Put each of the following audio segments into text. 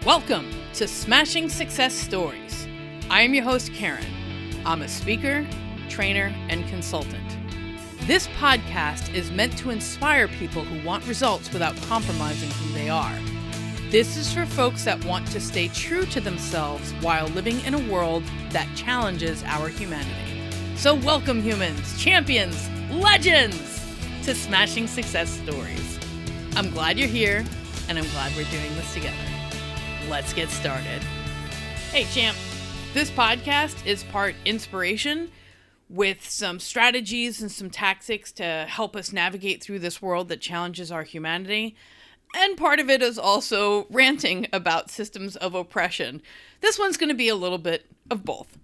Welcome to Smashing Success Stories. I am your host, Karen. I'm a speaker, trainer, and consultant. This podcast is meant to inspire people who want results without compromising who they are. This is for folks that want to stay true to themselves while living in a world that challenges our humanity. So welcome, humans, champions, legends, to Smashing Success Stories. I'm glad you're here, and I'm glad we're doing this together. Let's get started. Hey, champ. This podcast is part inspiration with some strategies and some tactics to help us navigate through this world that challenges our humanity. And part of it is also ranting about systems of oppression. This one's going to be a little bit of both.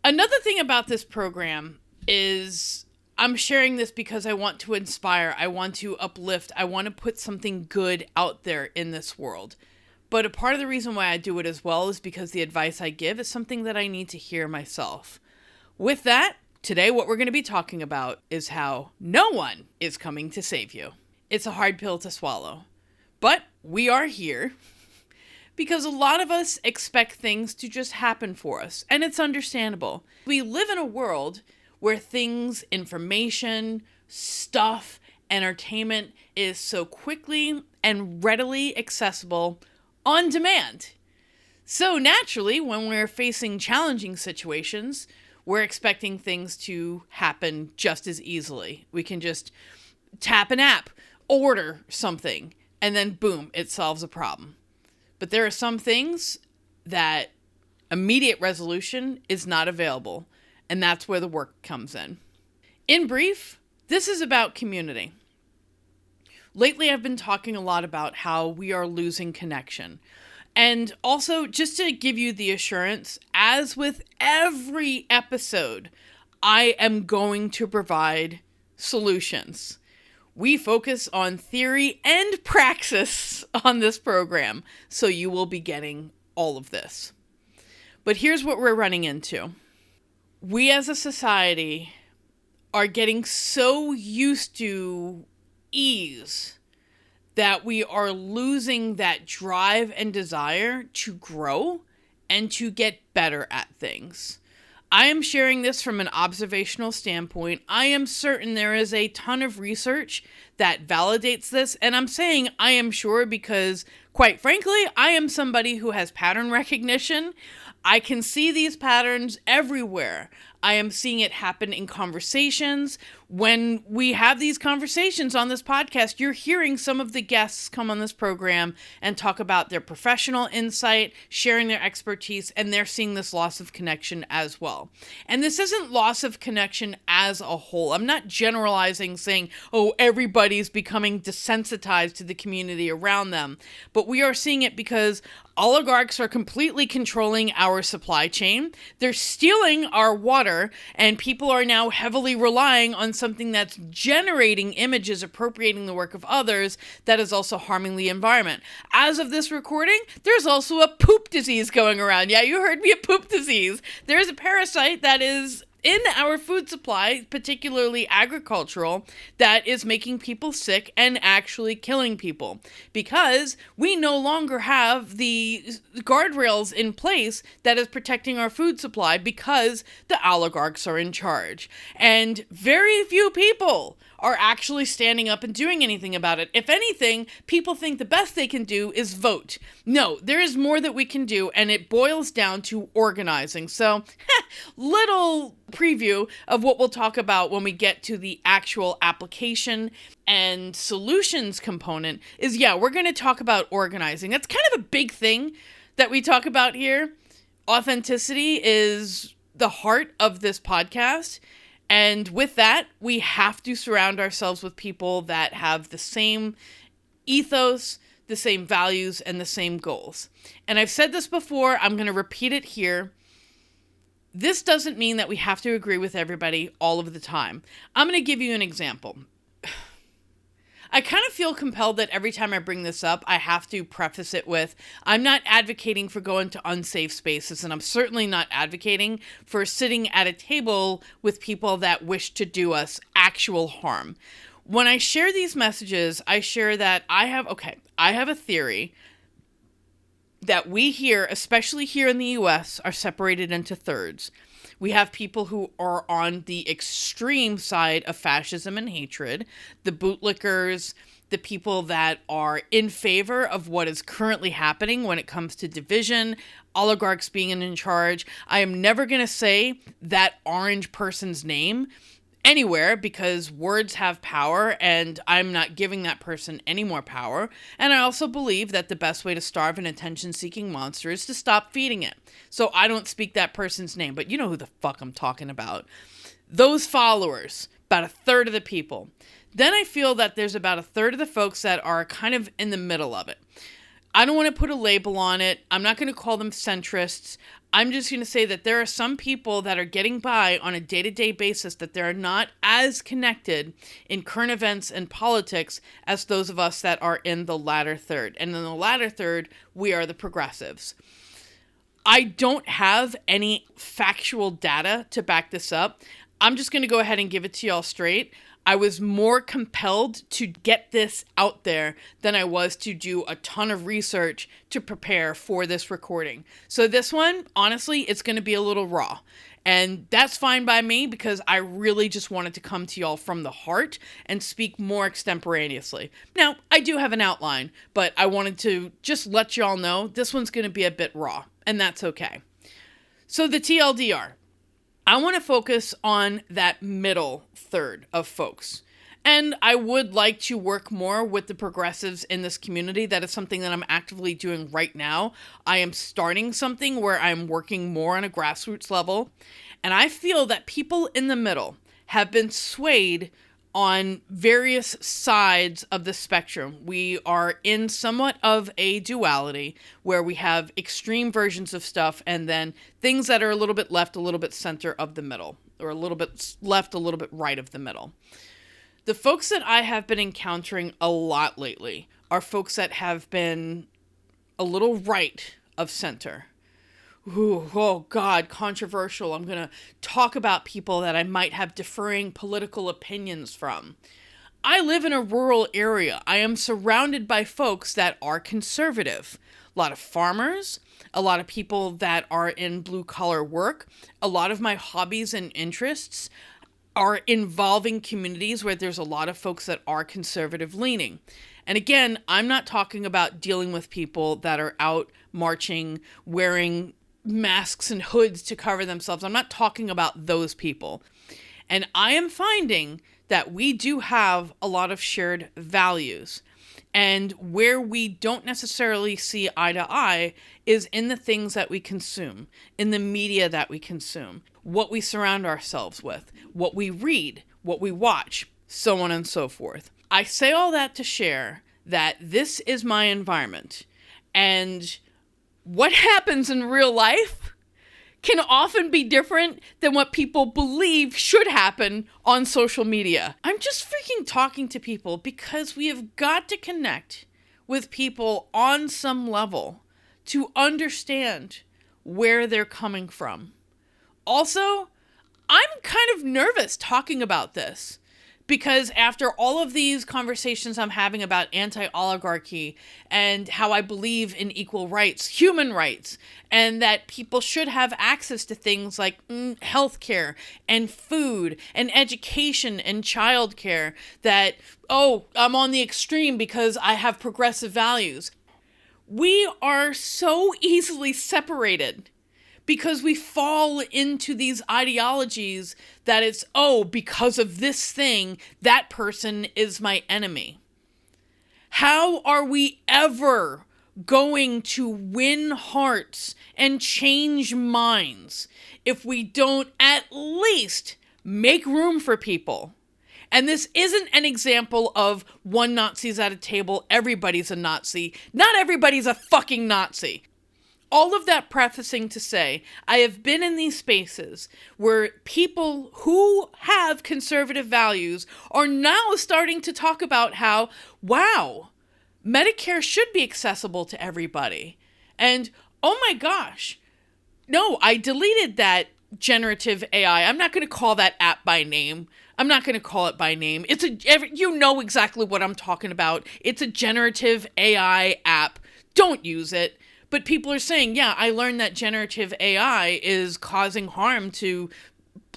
Another thing about this program is I'm sharing this because I want to inspire, I want to uplift, I want to put something good out there in this world. But a part of the reason why I do it as well is because the advice I give is something that I need to hear myself. With that, today what we're going to be talking about is how no one is coming to save you. It's a hard pill to swallow. But we are here because a lot of us expect things to just happen for us, and it's understandable. We live in a world where things, information, stuff, entertainment is so quickly and readily accessible on demand. So naturally, when we're facing challenging situations, we're expecting things to happen just as easily. We can just tap an app, order something, and then boom, it solves a problem. But there are some things that immediate resolution is not available, and that's where the work comes in. In brief, this is about community. Lately, I've been talking a lot about how we are losing connection. And also, just to give you the assurance, as with every episode, I am going to provide solutions. We focus on theory and praxis on this program, so you will be getting all of this. But here's what we're running into. We as a society are getting so used to ease that we are losing that drive and desire to grow and to get better at things. I am sharing this from an observational standpoint. I am certain there is a ton of research that validates this, and I'm saying I am sure because, quite frankly, I am somebody who has pattern recognition. I can see these patterns everywhere. I am seeing it happen in conversations. When we have these conversations on this podcast, you're hearing some of the guests come on this program and talk about their professional insight, sharing their expertise, and they're seeing this loss of connection as well. And this isn't loss of connection as a whole. I'm not generalizing saying, oh, everybody's becoming desensitized to the community around them. But we are seeing it because oligarchs are completely controlling our supply chain. They're stealing our water, and people are now heavily relying on something that's generating images, appropriating the work of others, that is also harming the environment. As of this recording, there's also a poop disease going around. Yeah, you heard me, a poop disease. There's a parasite that is in our food supply, particularly agricultural, that is making people sick and actually killing people because we no longer have the guardrails in place that is protecting our food supply because the oligarchs are in charge. And very few people are actually standing up and doing anything about it. If anything, people think the best they can do is vote. No, there is more that we can do, and it boils down to organizing. So, little preview of what we'll talk about when we get to the actual application and solutions component is, we're going to talk about organizing. That's kind of a big thing that we talk about here. Authenticity is the heart of this podcast. And with that, we have to surround ourselves with people that have the same ethos, the same values, and the same goals. And I've said this before, I'm going to repeat it here. This doesn't mean that we have to agree with everybody all of the time. I'm going to give you an example. I kind of feel compelled that every time I bring this up, I have to preface it with, I'm not advocating for going to unsafe spaces, and I'm certainly not advocating for sitting at a table with people that wish to do us actual harm. When I share these messages, I share that I have a theory that we here, especially here in the US, are separated into thirds. We have people who are on the extreme side of fascism and hatred, the bootlickers, the people that are in favor of what is currently happening when it comes to division, oligarchs being in charge. I am never going to say that orange person's name anywhere because words have power and I'm not giving that person any more power. And I also believe that the best way to starve an attention-seeking monster is to stop feeding it. So I don't speak that person's name, but you know who the fuck I'm talking about. Those followers, about a third of the people. Then I feel that there's about a third of the folks that are kind of in the middle of it. I don't want to put a label on it. I'm not going to call them centrists. I'm just going to say that there are some people that are getting by on a day-to-day basis that they're not as connected in current events and politics as those of us that are in the latter third. And in the latter third, we are the progressives. I don't have any factual data to back this up. I'm just going to go ahead and give it to y'all straight. I was more compelled to get this out there than I was to do a ton of research to prepare for this recording. So this one, honestly, it's going to be a little raw. And that's fine by me because I really just wanted to come to y'all from the heart and speak more extemporaneously. Now, I do have an outline, but I wanted to just let y'all know this one's going to be a bit raw, and that's okay. So the TLDR. I want to focus on that middle third of folks. And I would like to work more with the progressives in this community. That is something that I'm actively doing right now. I am starting something where I'm working more on a grassroots level. And I feel that people in the middle have been swayed on various sides of the spectrum. We are in somewhat of a duality where we have extreme versions of stuff and then things that are a little bit left, a little bit center of the middle, or a little bit left, a little bit right of the middle. The folks that I have been encountering a lot lately are folks that have been a little right of center. Ooh, oh God, controversial. I'm going to talk about people that I might have differing political opinions from. I live in a rural area. I am surrounded by folks that are conservative. A lot of farmers, a lot of people that are in blue-collar work. A lot of my hobbies and interests are involving communities where there's a lot of folks that are conservative-leaning. And again, I'm not talking about dealing with people that are out marching, wearing masks and hoods to cover themselves. I'm not talking about those people. And I am finding that we do have a lot of shared values. And where we don't necessarily see eye to eye is in the things that we consume, in the media that we consume, what we surround ourselves with, what we read, what we watch, so on and so forth. I say all that to share that this is my environment. And what happens in real life can often be different than what people believe should happen on social media. I'm just freaking talking to people because we have got to connect with people on some level to understand where they're coming from. Also, I'm kind of nervous talking about this. Because after all of these conversations I'm having about anti-oligarchy and how I believe in equal rights, human rights, and that people should have access to things like healthcare and food and education and childcare, that, oh, I'm on the extreme because I have progressive values. We are so easily separated because we fall into these ideologies that it's, oh, because of this thing, that person is my enemy. How are we ever going to win hearts and change minds if we don't at least make room for people? And this isn't an example of one Nazi's at a table, everybody's a Nazi. Not everybody's a fucking Nazi. All of that prefacing to say, I have been in these spaces where people who have conservative values are now starting to talk about how, wow, Medicare should be accessible to everybody. And, oh my gosh, no, I deleted that generative AI. I'm not going to call that app by name. I'm not going to call it by name. You know exactly what I'm talking about. It's a generative AI app. Don't use it. But people are saying, yeah, I learned that generative AI is causing harm to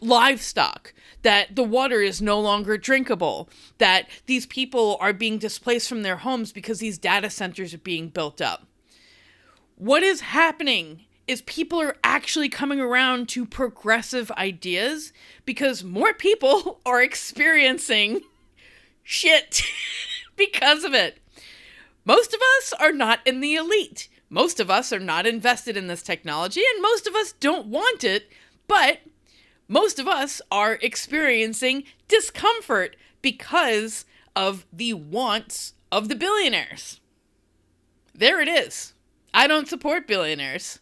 livestock, that the water is no longer drinkable, that these people are being displaced from their homes because these data centers are being built up. What is happening is people are actually coming around to progressive ideas because more people are experiencing shit because of it. Most of us are not in the elite. Most of us are not invested in this technology, and most of us don't want it, but most of us are experiencing discomfort because of the wants of the billionaires. There it is. I don't support billionaires.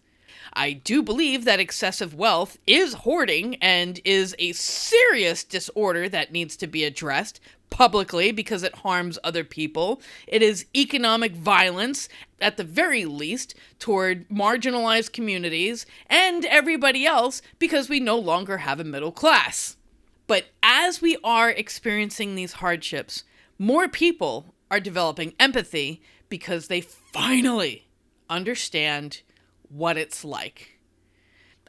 I do believe that excessive wealth is hoarding and is a serious disorder that needs to be addressed publicly because it harms other people. It is economic violence, at the very least, toward marginalized communities and everybody else because we no longer have a middle class. But as we are experiencing these hardships, more people are developing empathy because they finally understand what it's like.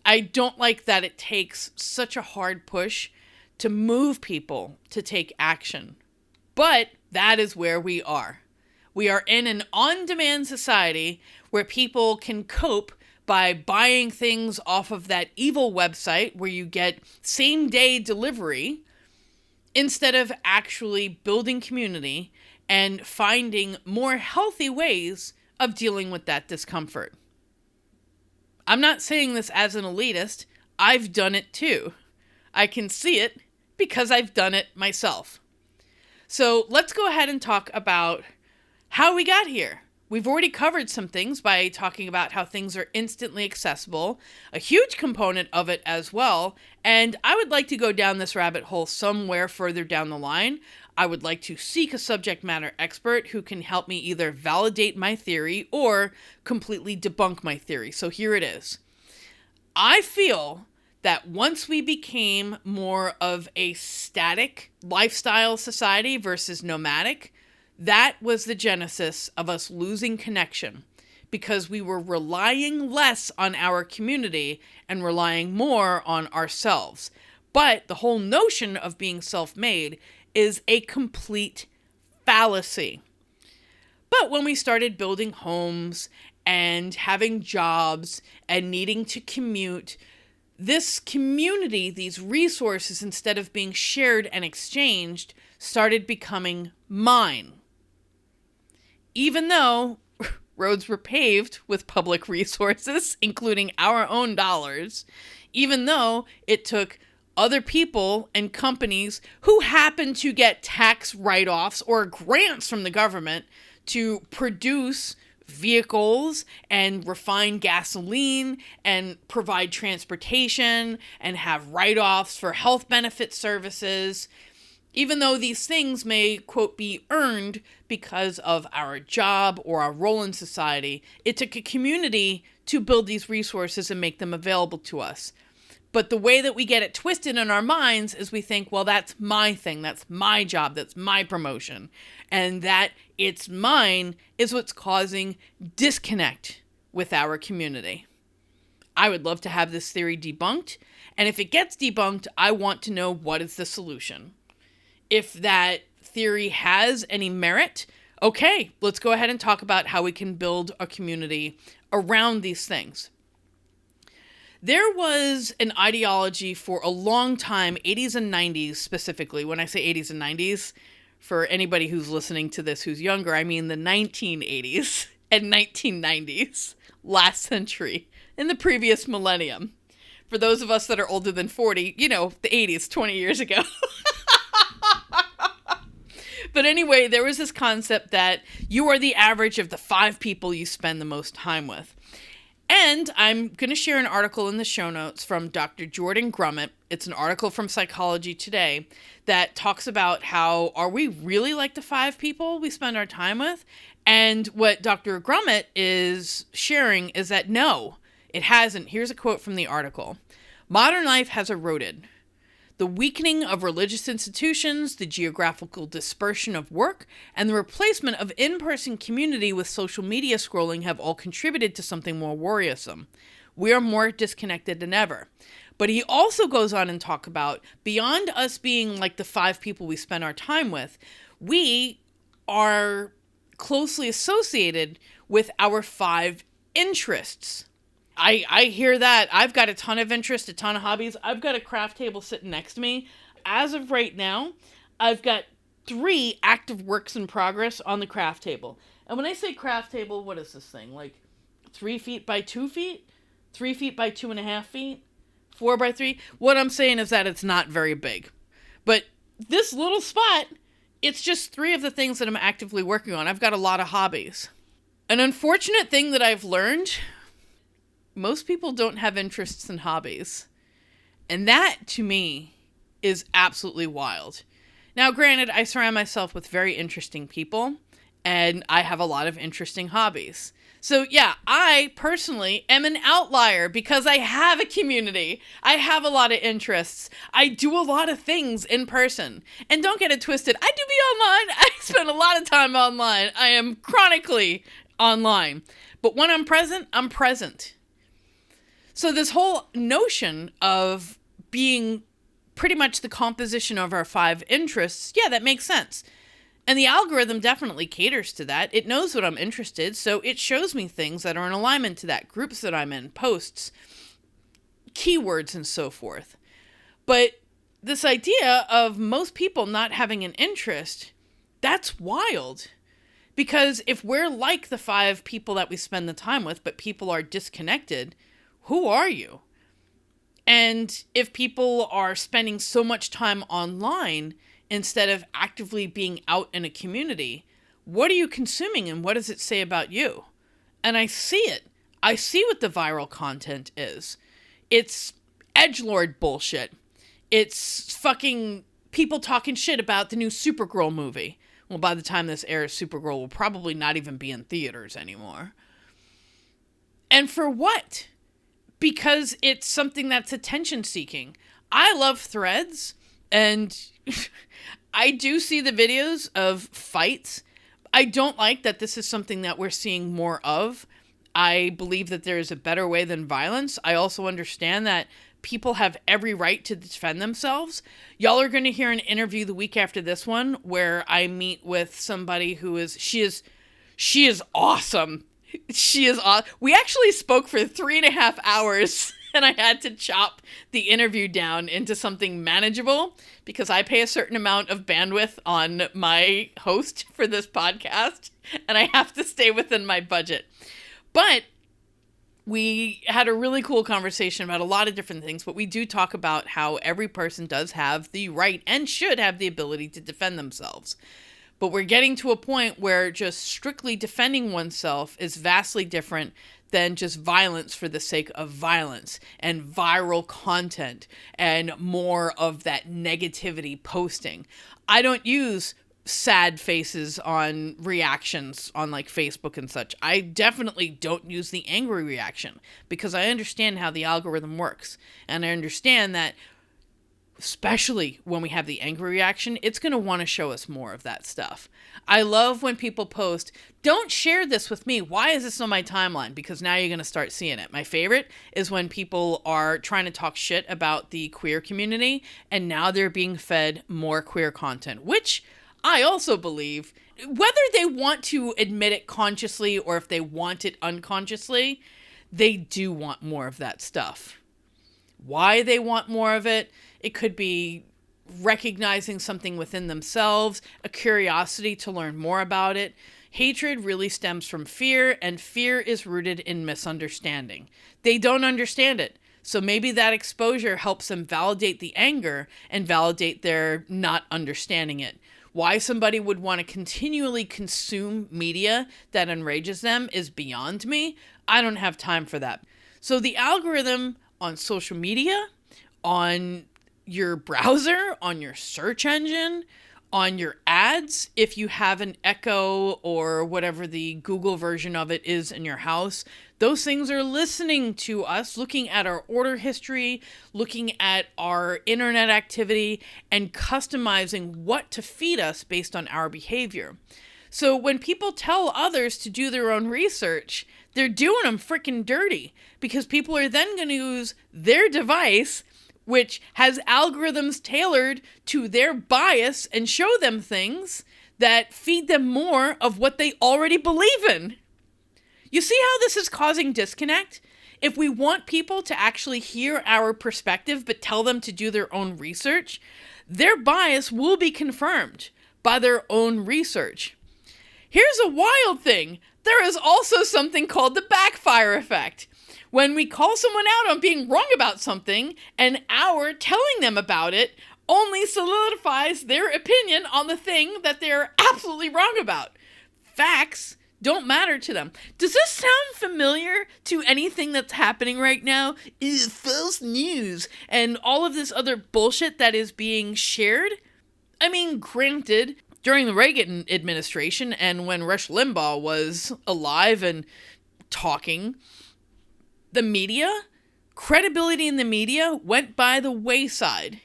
I don't like that it takes such a hard push to move people to take action. But that is where we are. We are in an on-demand society where people can cope by buying things off of that evil website where you get same-day delivery instead of actually building community and finding more healthy ways of dealing with that discomfort. I'm not saying this as an elitist. I've done it too. I can see it because I've done it myself. So let's go ahead and talk about how we got here. We've already covered some things by talking about how things are instantly accessible, a huge component of it as well, and I would like to go down this rabbit hole somewhere further down the line. I would like to seek a subject matter expert who can help me either validate my theory or completely debunk my theory. So here it is. I feel that once we became more of a static lifestyle society versus nomadic, that was the genesis of us losing connection because we were relying less on our community and relying more on ourselves. But the whole notion of being self-made is a complete fallacy. But when we started building homes and having jobs and needing to commute, this community, these resources, instead of being shared and exchanged, started becoming mine. Even though roads were paved with public resources, including our own dollars, even though it took other people and companies who happen to get tax write-offs or grants from the government to produce vehicles and refine gasoline and provide transportation and have write-offs for health benefit services. Even though these things may, quote, be earned because of our job or our role in society, it took a community to build these resources and make them available to us. But the way that we get it twisted in our minds is we think, well, that's my thing, that's my job, that's my promotion. And that it's mine is what's causing disconnect with our community. I would love to have this theory debunked. And if it gets debunked, I want to know what is the solution. If that theory has any merit, okay, let's go ahead and talk about how we can build a community around these things. There was an ideology for a long time, 80s and 90s specifically. When I say 80s and 90s, for anybody who's listening to this who's younger, I mean the 1980s and 1990s, last century, in the previous millennium. For those of us that are older than 40, you know, the 80s, 20 years ago. But anyway, there was this concept that you are the average of the 5 people you spend the most time with. And I'm going to share an article in the show notes from Dr. Jordan Grumet. It's an article from Psychology Today that talks about how, are we really like the 5 people we spend our time with? And what Dr. Grumet is sharing is that no, it hasn't. Here's a quote from the article. Modern life has eroded. The weakening of religious institutions, the geographical dispersion of work, and the replacement of in-person community with social media scrolling have all contributed to something more worrisome. We are more disconnected than ever. But he also goes on and talk about, beyond us being like the 5 people we spend our time with, we are closely associated with our 5 interests. I hear that. I've got a ton of interests, a ton of hobbies. I've got a craft table sitting next to me. As of right now, I've got 3 active works in progress on the craft table. And when I say craft table, what is this thing? Like 3 feet by 2 feet? 3 feet by 2.5 feet? 4 by 3? What I'm saying is that it's not very big. But this little spot, it's just 3 of the things that I'm actively working on. I've got a lot of hobbies. An unfortunate thing that I've learned, most people don't have interests and hobbies. And that, to me, is absolutely wild. Now, granted, I surround myself with very interesting people, and I have a lot of interesting hobbies. So yeah, I personally am an outlier because I have a community. I have a lot of interests. I do a lot of things in person. And don't get it twisted, I do be online. I spend a lot of time online. I am chronically online. But when I'm present, I'm present. So this whole notion of being pretty much the composition of our 5 interests, yeah, that makes sense. And the algorithm definitely caters to that. It knows what I'm interested, so it shows me things that are in alignment to that, groups that I'm in, posts, keywords, and so forth. But this idea of most people not having an interest, that's wild. Because if we're like the 5 people that we spend the time with, but people are disconnected, who are you? And if people are spending so much time online instead of actively being out in a community, what are you consuming and what does it say about you? And I see it. I see what the viral content is. It's edgelord bullshit. It's fucking people talking shit about the new Supergirl movie. Well, by the time this airs, Supergirl will probably not even be in theaters anymore. And for what? Because it's something that's attention-seeking. I love Threads, and I do see the videos of fights. I don't like that this is something that we're seeing more of. I believe that there is a better way than violence. I also understand that people have every right to defend themselves. Y'all are going to hear an interview the week after this one where I meet with somebody who is, she is awesome. She is awesome. We actually spoke for 3.5 hours and I had to chop the interview down into something manageable because I pay a certain amount of bandwidth on my host for this podcast and I have to stay within my budget. But we had a really cool conversation about a lot of different things, but we do talk about how every person does have the right and should have the ability to defend themselves. But we're getting to a point where just strictly defending oneself is vastly different than just violence for the sake of violence and viral content and more of that negativity posting. I don't use sad faces on reactions on like Facebook and such. I definitely don't use the angry reaction because I understand how the algorithm works. And I understand that especially when we have the angry reaction, it's going to want to show us more of that stuff. I love when people post, don't share this with me. Why is this on my timeline? Because now you're going to start seeing it. My favorite is when people are trying to talk shit about the queer community and now they're being fed more queer content, which I also believe, whether they want to admit it consciously or if they want it unconsciously, they do want more of that stuff. Why they want more of it? It could be recognizing something within themselves, a curiosity to learn more about it. Hatred really stems from fear, and fear is rooted in misunderstanding. They don't understand it. So maybe that exposure helps them validate the anger and validate their not understanding it. Why somebody would want to continually consume media that enrages them is beyond me. I don't have time for that. So the algorithm on social media, on your browser, on your search engine, on your ads, if you have an Echo or whatever the Google version of it is in your house, those things are listening to us, looking at our order history, looking at our internet activity, and customizing what to feed us based on our behavior. So when people tell others to do their own research, they're doing them freaking dirty, because people are then going to use their device, which has algorithms tailored to their bias, and show them things that feed them more of what they already believe in. You see how this is causing disconnect? If we want people to actually hear our perspective but tell them to do their own research, their bias will be confirmed by their own research. Here's a wild thing. There is also something called the backfire effect. When we call someone out on being wrong about something, and our telling them about it only solidifies their opinion on the thing that they're absolutely wrong about. Facts don't matter to them. Does this sound familiar to anything that's happening right now? Is false news and all of this other bullshit that is being shared? I mean, granted, during the Reagan administration and when Rush Limbaugh was alive and talking, the media, credibility in the media went by the wayside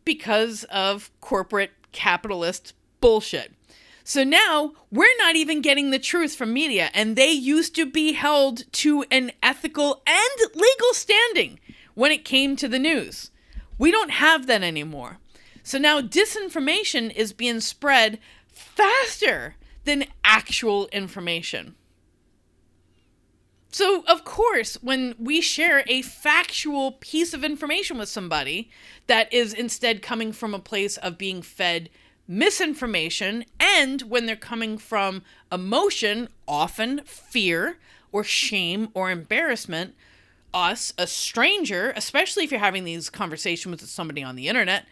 because of corporate capitalist bullshit. So now we're not even getting the truth from media, and they used to be held to an ethical and legal standing when it came to the news. We don't have that anymore. So now disinformation is being spread faster than actual information. So, of course, when we share a factual piece of information with somebody that is instead coming from a place of being fed misinformation, and when they're coming from emotion, often fear or shame or embarrassment, us, a stranger, especially if you're having these conversations with somebody on the internet,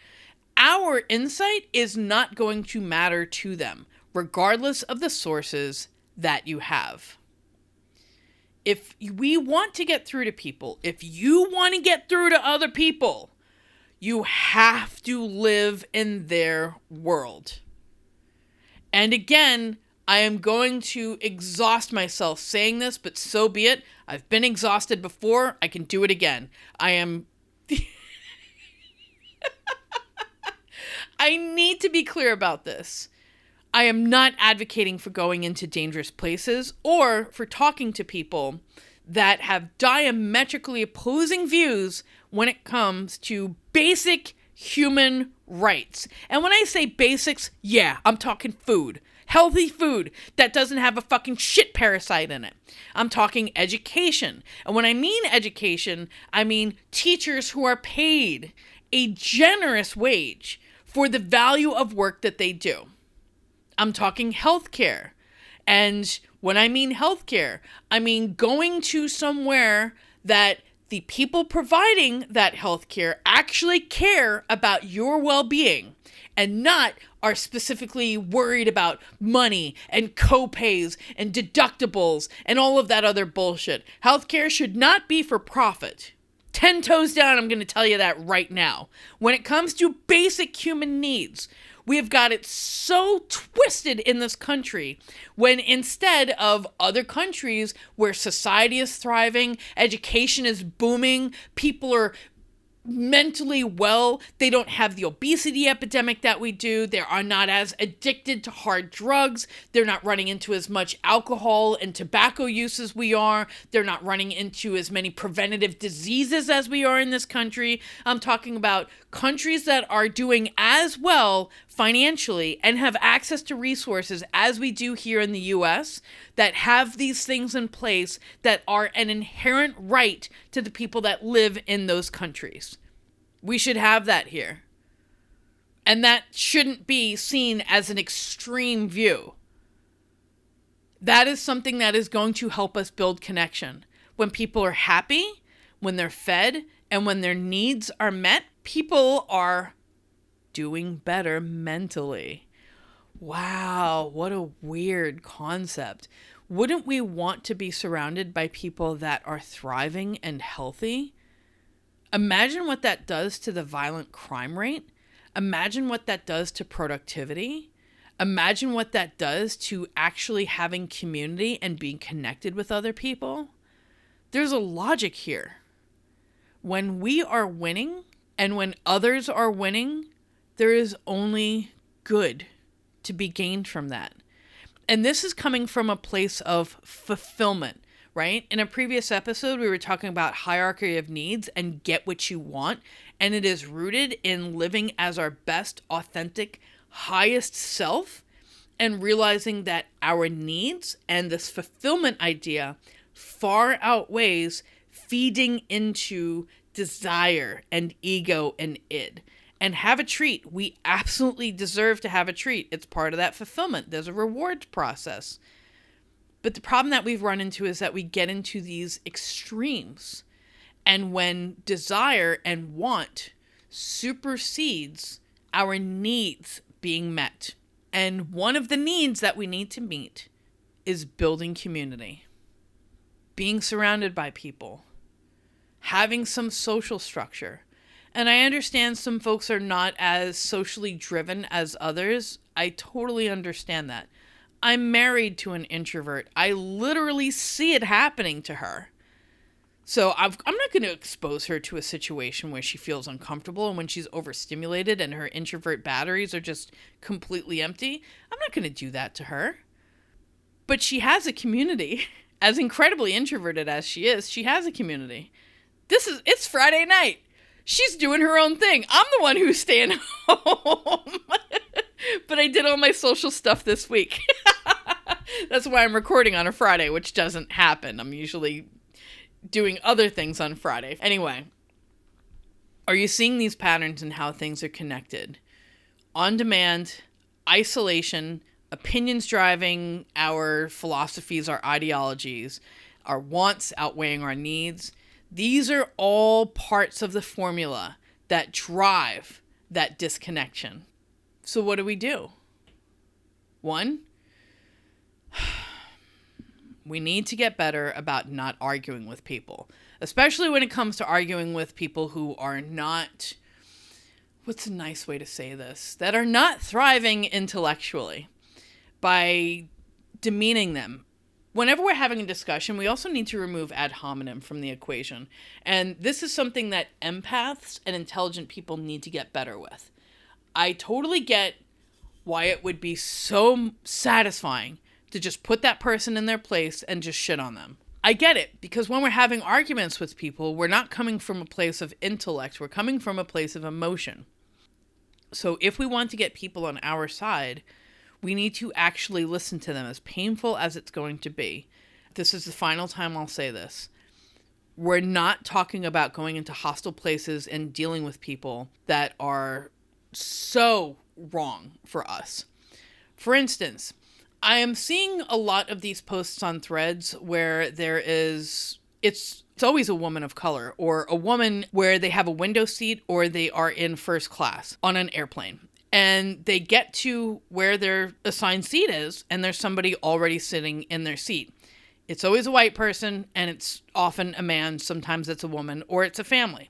our insight is not going to matter to them, regardless of the sources that you have. If we want to get through to people, if you want to get through to other people, you have to live in their world. And again, I am going to exhaust myself saying this, but so be it. I've been exhausted before. I can do it again. I need to be clear about this. I am not advocating for going into dangerous places or for talking to people that have diametrically opposing views when it comes to basic human rights. And when I say basics, yeah, I'm talking food. Healthy food that doesn't have a fucking shit parasite in it. I'm talking education. And when I mean education, I mean teachers who are paid a generous wage for the value of work that they do. I'm talking healthcare. And when I mean healthcare, I mean going to somewhere that the people providing that healthcare actually care about your well-being and not are specifically worried about money and co-pays and deductibles and all of that other bullshit. Healthcare should not be for profit. 10 toes down, I'm going to tell you that right now. When it comes to basic human needs, we have got it so twisted in this country when instead of other countries where society is thriving, education is booming, people are mentally well, they don't have the obesity epidemic that we do, they are not as addicted to hard drugs, they're not running into as much alcohol and tobacco use as we are, they're not running into as many preventative diseases as we are in this country. I'm talking about countries that are doing as well financially and have access to resources as we do here in the US, that have these things in place that are an inherent right to the people that live in those countries. We should have that here. And that shouldn't be seen as an extreme view. That is something that is going to help us build connection. When people are happy, when they're fed, and when their needs are met, people are doing better mentally. Wow, what a weird concept. Wouldn't we want to be surrounded by people that are thriving and healthy? Imagine what that does to the violent crime rate. Imagine what that does to productivity. Imagine what that does to actually having community and being connected with other people. There's a logic here. When we are winning and when others are winning, there is only good to be gained from that. And this is coming from a place of fulfillment, right? In a previous episode, we were talking about hierarchy of needs and get what you want. And it is rooted in living as our best, authentic, highest self and realizing that our needs and this fulfillment idea far outweighs feeding into desire and ego and id. And have a treat. We absolutely deserve to have a treat. It's part of that fulfillment. There's a reward process. But the problem that we've run into is that we get into these extremes. And when desire and want supersedes our needs being met. And one of the needs that we need to meet is building community. Being surrounded by people. Having some social structure. And I understand some folks are not as socially driven as others. I totally understand that. I'm married to an introvert. I literally see it happening to her. So I'm not going to expose her to a situation where she feels uncomfortable and when she's overstimulated and her introvert batteries are just completely empty. I'm not going to do that to her. But she has a community. As incredibly introverted as she has a community. It's Friday night. She's doing her own thing. I'm the one who's staying home. But I did all my social stuff this week. That's why I'm recording on a Friday, which doesn't happen. I'm usually doing other things on Friday. Anyway, are you seeing these patterns in how things are connected? On demand, isolation, opinions driving our philosophies, our ideologies, our wants outweighing our needs. These are all parts of the formula that drive that disconnection. So what do? 1, we need to get better about not arguing with people, especially when it comes to arguing with people who are not, what's a nice way to say this, that are not thriving intellectually by demeaning them. Whenever we're having a discussion, we also need to remove ad hominem from the equation. And this is something that empaths and intelligent people need to get better with. I totally get why it would be so satisfying to just put that person in their place and just shit on them. I get it, because when we're having arguments with people, we're not coming from a place of intellect. We're coming from a place of emotion. So if we want to get people on our side, we need to actually listen to them, as painful as it's going to be. This is the final time I'll say this. We're not talking about going into hostile places and dealing with people that are so wrong for us. For instance, I am seeing a lot of these posts on Threads where it's always a woman of color or a woman where they have a window seat or they are in first class on an airplane. And they get to where their assigned seat is, and there's somebody already sitting in their seat. It's always a white person, and it's often a man. Sometimes it's a woman, or it's a family.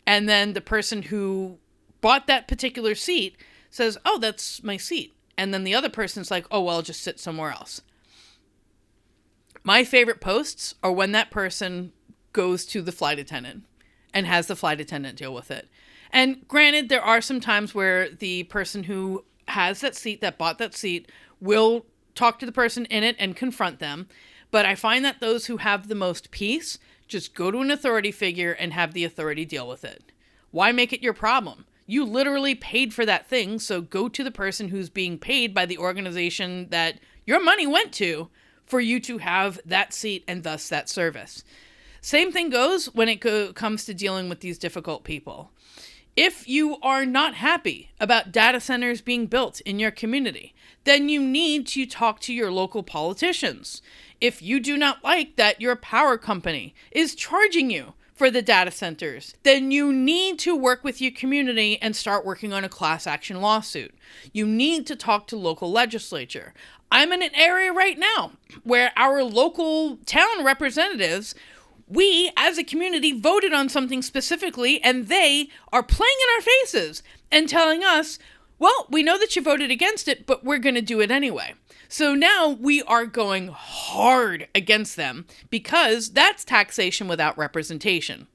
And then the person who bought that particular seat says, "Oh, that's my seat." And then the other person's like, "Oh, well, I'll just sit somewhere else." My favorite posts are when that person goes to the flight attendant and has the flight attendant deal with it. And granted, there are some times where the person who has that seat, that bought that seat, will talk to the person in it and confront them. But I find that those who have the most peace just go to an authority figure and have the authority deal with it. Why make it your problem? You literally paid for that thing, so go to the person who's being paid by the organization that your money went to for you to have that seat and thus that service. Same thing goes when it comes to dealing with these difficult people. If you are not happy about data centers being built in your community, then you need to talk to your local politicians. If you do not like that your power company is charging you for the data centers, then you need to work with your community and start working on a class action lawsuit. You need to talk to local legislature. I'm in an area right now where our local town representatives We, as a community, voted on something specifically, and they are playing in our faces and telling us, well, we know that you voted against it, but we're going to do it anyway. So now we are going hard against them because that's taxation without representation.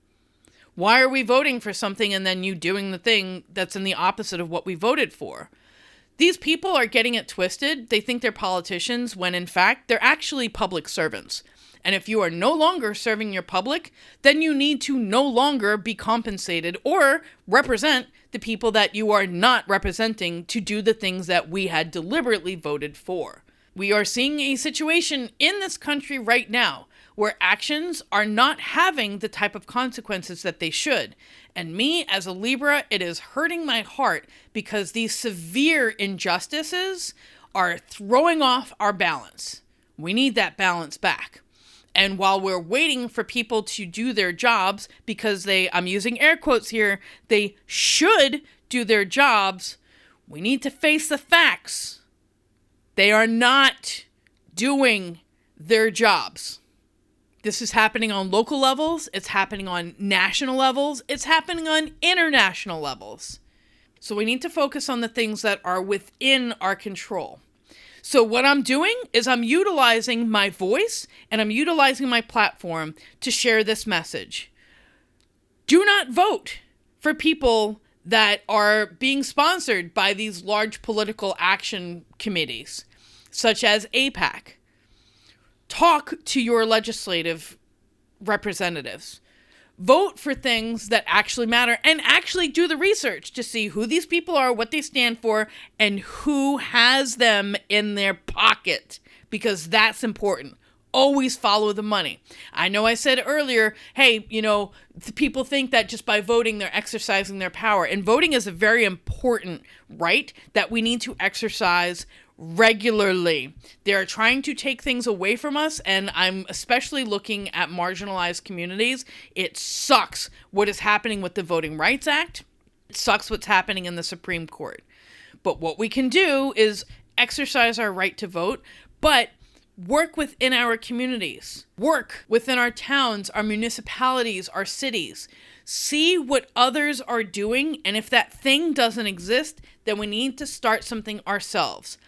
Why are we voting for something and then you doing the thing that's in the opposite of what we voted for? These people are getting it twisted. They think they're politicians when in fact they're actually public servants. And if you are no longer serving your public, then you need to no longer be compensated or represent the people that you are not representing to do the things that we had deliberately voted for. We are seeing a situation in this country right now where actions are not having the type of consequences that they should. And me, as a Libra, it is hurting my heart because these severe injustices are throwing off our balance. We need that balance back. And while we're waiting for people to do their jobs, because I'm using air quotes here, they should do their jobs, we need to face the facts. They are not doing their jobs. This is happening on local levels, it's happening on national levels, it's happening on international levels. So we need to focus on the things that are within our control. So what I'm doing is I'm utilizing my voice and I'm utilizing my platform to share this message. Do not vote for people that are being sponsored by these large political action committees, such as AIPAC. Talk to your legislative representatives. Vote for things that actually matter and actually do the research to see who these people are, what they stand for, and who has them in their pocket, because that's important. Always follow the money. I know I said earlier, hey, people think that just by voting, they're exercising their power. And voting is a very important right that we need to exercise regularly. They're trying to take things away from us, and I'm especially looking at marginalized communities. It sucks what is happening with the Voting Rights Act. It sucks what's happening in the Supreme Court. But what we can do is exercise our right to vote, but work within our communities, work within our towns, our municipalities, our cities. See what others are doing, and if that thing doesn't exist, then we need to start something ourselves.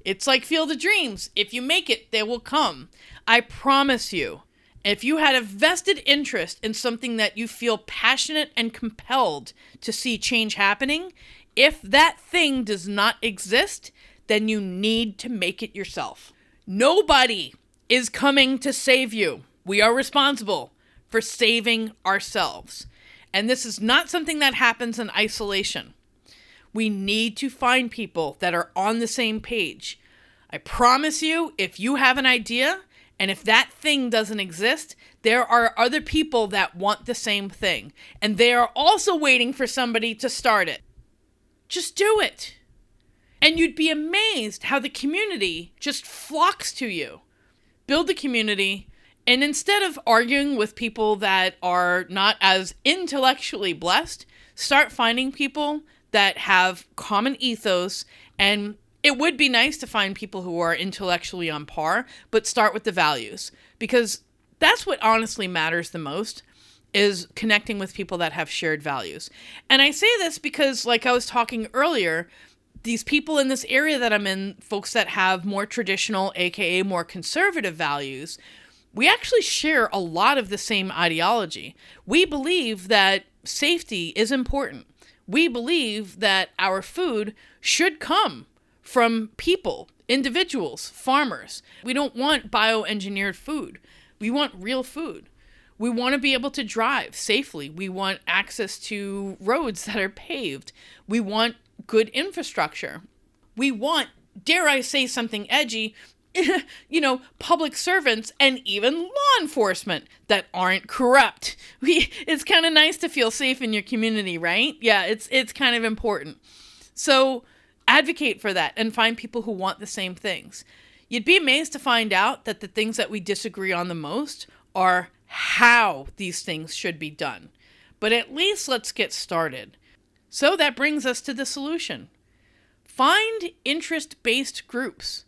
It's like Field of Dreams. If you make it, they will come. I promise you, if you had a vested interest in something that you feel passionate and compelled to see change happening, if that thing does not exist, then you need to make it yourself. Nobody is coming to save you. We are responsible for saving ourselves. And this is not something that happens in isolation. We need to find people that are on the same page. I promise you, if you have an idea, and if that thing doesn't exist, there are other people that want the same thing. And they are also waiting for somebody to start it. Just do it. And you'd be amazed how the community just flocks to you. Build the community, and instead of arguing with people that are not as intellectually blessed, start finding people that have common ethos. And it would be nice to find people who are intellectually on par, but start with the values, because that's what honestly matters the most, is connecting with people that have shared values. And I say this because, like I was talking earlier, these people in this area that I'm in, folks that have more traditional, aka more conservative values, we actually share a lot of the same ideology. We believe that safety is important. We believe that our food should come from people, individuals, farmers. We don't want bioengineered food. We want real food. We want to be able to drive safely. We want access to roads that are paved. We want good infrastructure. We want, dare I say something edgy, public servants and even law enforcement that aren't corrupt. It's kind of nice to feel safe in your community, right? Yeah, it's kind of important. So advocate for that and find people who want the same things. You'd be amazed to find out that the things that we disagree on the most are how these things should be done. But at least let's get started. So that brings us to the solution. Find interest-based groups.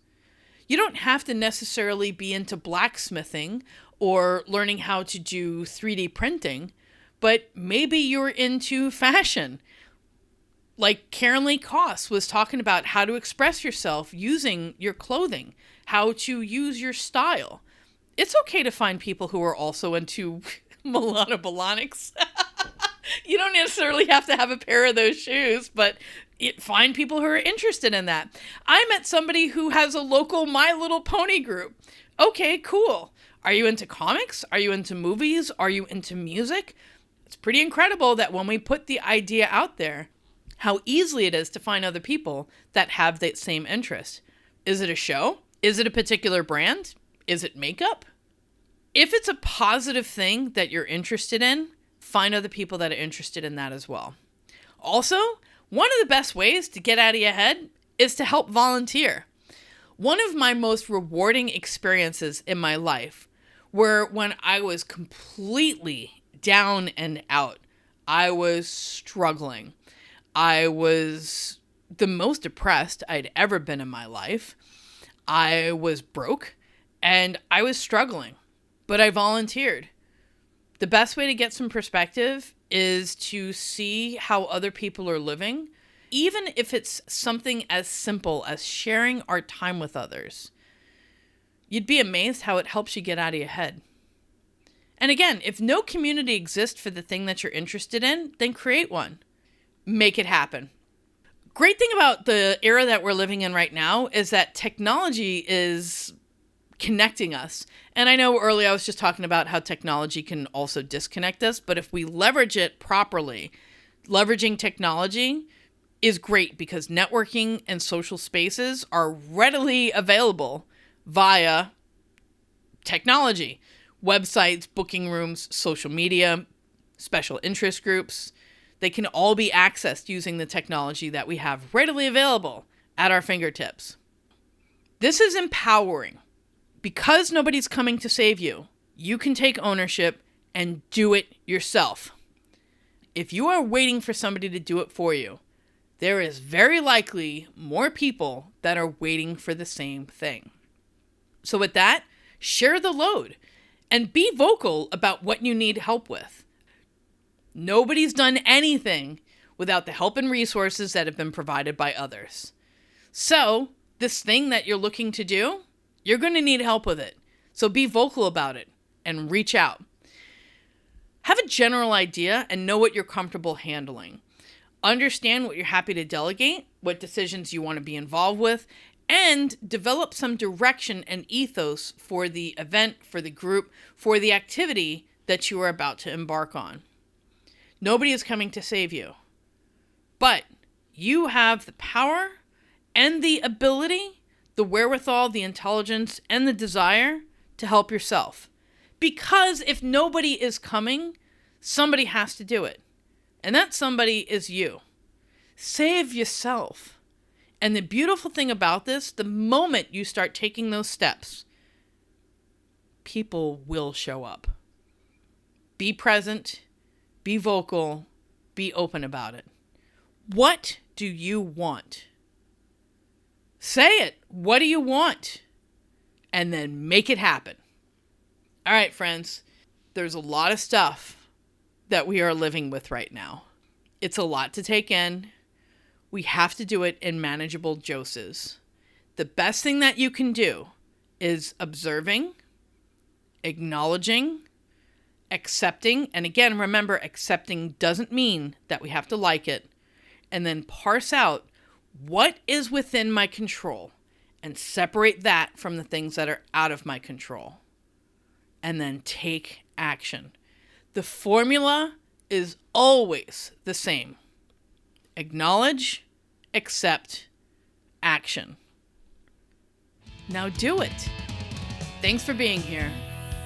You don't have to necessarily be into blacksmithing or learning how to do 3D printing, but maybe you're into fashion. Like Karen Lee Koss was talking about how to express yourself using your clothing, how to use your style. It's okay to find people who are also into Milano Balonics. You don't necessarily have to have a pair of those shoes, but find people who are interested in that. I met somebody who has a local My Little Pony group. Okay, cool. Are you into comics? Are you into movies? Are you into music? It's pretty incredible that when we put the idea out there, how easily it is to find other people that have that same interest. Is it a show? Is it a particular brand? Is it makeup? If it's a positive thing that you're interested in, find other people that are interested in that as well. Also, one of the best ways to get out of your head is to help volunteer. One of my most rewarding experiences in my life were when I was completely down and out. I was struggling. I was the most depressed I'd ever been in my life. I was broke and I was struggling, but I volunteered. The best way to get some perspective is to see how other people are living, even if it's something as simple as sharing our time with others. You'd be amazed how it helps you get out of your head. And again, if no community exists for the thing that you're interested in, then create one. Make it happen. Great thing about the era that we're living in right now is that technology is connecting us. And I know earlier I was just talking about how technology can also disconnect us, but if we leverage it properly, leveraging technology is great because networking and social spaces are readily available via technology. Websites, booking rooms, social media, special interest groups. They can all be accessed using the technology that we have readily available at our fingertips. This is empowering. Because nobody's coming to save you, you can take ownership and do it yourself. If you are waiting for somebody to do it for you, there is very likely more people that are waiting for the same thing. So with that, share the load and be vocal about what you need help with. Nobody's done anything without the help and resources that have been provided by others. So, this thing that you're looking to do, you're going to need help with it. So be vocal about it and reach out. Have a general idea and know what you're comfortable handling. Understand what you're happy to delegate, what decisions you want to be involved with, and develop some direction and ethos for the event, for the group, for the activity that you are about to embark on. Nobody is coming to save you, but you have the power and the ability, the wherewithal, the intelligence, and the desire to help yourself. Because if nobody is coming, somebody has to do it. And that somebody is you. Save yourself. And the beautiful thing about this, the moment you start taking those steps, people will show up. Be present, be vocal, be open about it. What do you want? Say it. What do you want? And then make it happen. All right, friends. There's a lot of stuff that we are living with right now. It's a lot to take in. We have to do it in manageable doses. The best thing that you can do is observing, acknowledging, accepting. And again, remember, accepting doesn't mean that we have to like it. And then parse out what is within my control and separate that from the things that are out of my control. And then take action. The formula is always the same. Acknowledge, accept, action. Now do it. Thanks for being here.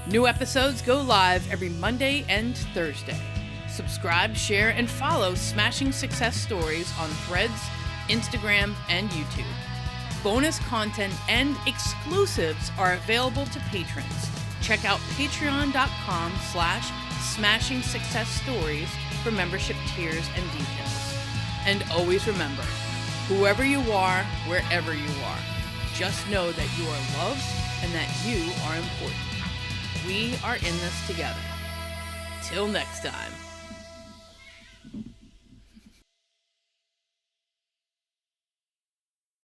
New episodes go live every Monday and Thursday. Subscribe, share, and follow Smashing Success Stories on Threads, Instagram, and YouTube. Bonus content and exclusives are available to patrons. Check out patreon.com/Smashing Success Stories for membership tiers and details. And always remember, whoever you are, wherever you are, Just know that you are loved and that you are important. We are in this together. Till next time.